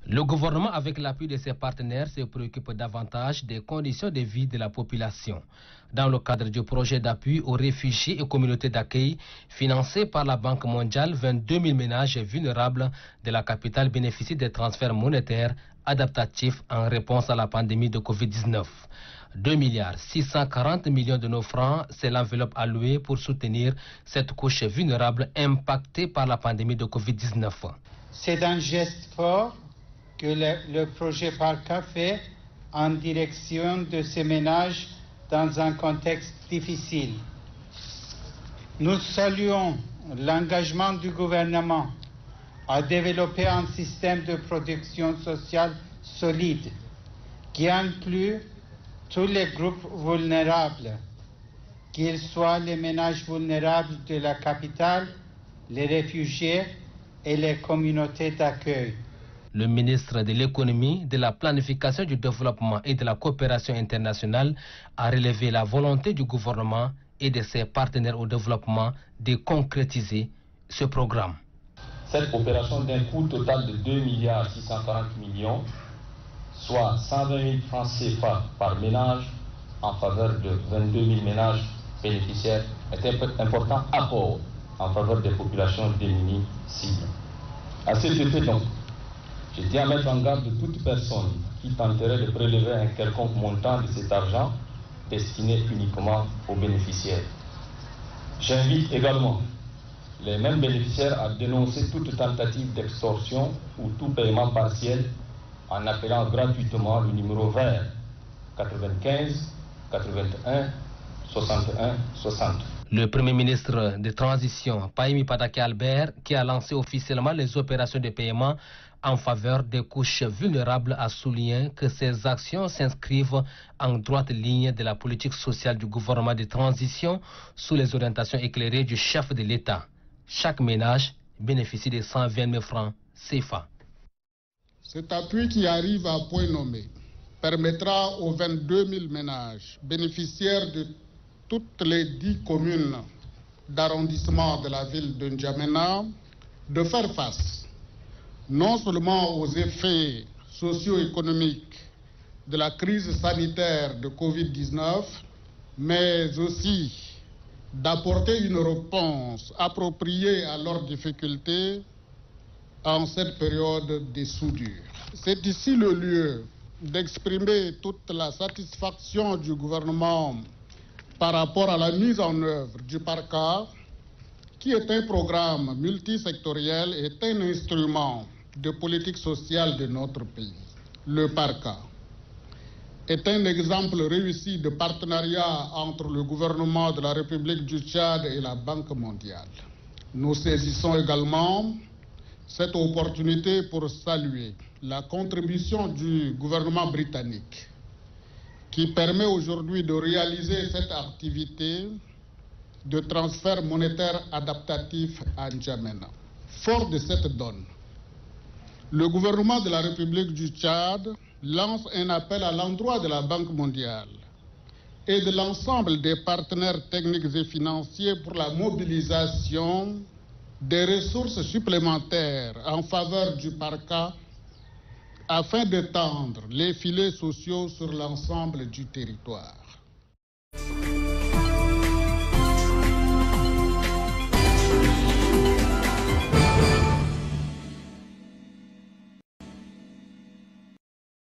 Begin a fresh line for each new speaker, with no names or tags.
Le gouvernement, avec l'appui de ses partenaires, se préoccupe davantage des conditions de vie de la population. Dans le cadre du projet d'appui aux réfugiés et communautés d'accueil, financé par la Banque mondiale, 22 000 ménages vulnérables de la capitale bénéficient des transferts monétaires adaptatifs en réponse à la pandémie de Covid-19. 2,640 milliards de nos francs, c'est l'enveloppe allouée pour soutenir cette couche vulnérable impactée par la pandémie de Covid-19.
C'est un geste fort que le projet PARCA fait en direction de ces ménages dans un contexte difficile. Nous saluons l'engagement du gouvernement à développer un système de protection sociale solide qui inclut tous les groupes vulnérables, qu'ils soient les ménages vulnérables de la capitale, les réfugiés et les communautés d'accueil.
Le ministre de l'économie, de la planification du développement et de la coopération internationale a relevé la volonté du gouvernement et de ses partenaires au développement de concrétiser ce programme.
Cette opération d'un coût total de 2,640 milliards, soit 120 000 francs CFA par ménage en faveur de 22 000 ménages bénéficiaires, est un important apport en faveur des populations démunies cibles. À cet effet donc, je tiens à mettre en garde toute personne qui tenterait de prélever un quelconque montant de cet argent destiné uniquement aux bénéficiaires. J'invite également les mêmes bénéficiaires à dénoncer toute tentative d'extorsion ou tout paiement partiel en appelant gratuitement le numéro vert 95 81 61 60.
Le Premier ministre de Transition, Pahimi Patake Albert, qui a lancé officiellement les opérations de paiement en faveur des couches vulnérables, a souligné que ces actions s'inscrivent en droite ligne de la politique sociale du gouvernement de transition sous les orientations éclairées du chef de l'État. Chaque ménage bénéficie de 120 000 francs CFA.
Cet appui qui arrive à point nommé permettra aux 22 000 ménages bénéficiaires de toutes les 10 communes d'arrondissement de la ville de N'Djamena de faire face non seulement aux effets socio-économiques de la crise sanitaire de Covid-19, mais aussi d'apporter une réponse appropriée à leurs difficultés en cette période de soudure. C'est ici le lieu d'exprimer toute la satisfaction du gouvernement par rapport à la mise en œuvre du PARCA, qui est un programme multisectoriel et est un instrument de politique sociale de notre pays. Le PARCA est un exemple réussi de partenariat entre le gouvernement de la République du Tchad et la Banque mondiale. Nous saisissons également cette opportunité pour saluer la contribution du gouvernement britannique qui permet aujourd'hui de réaliser cette activité de transfert monétaire adaptatif à N'Djamena. Fort de cette donne, le gouvernement de la République du Tchad lance un appel à l'endroit de la Banque mondiale et de l'ensemble des partenaires techniques et financiers pour la mobilisation des ressources supplémentaires en faveur du PARCA afin d'étendre les filets sociaux sur l'ensemble du territoire.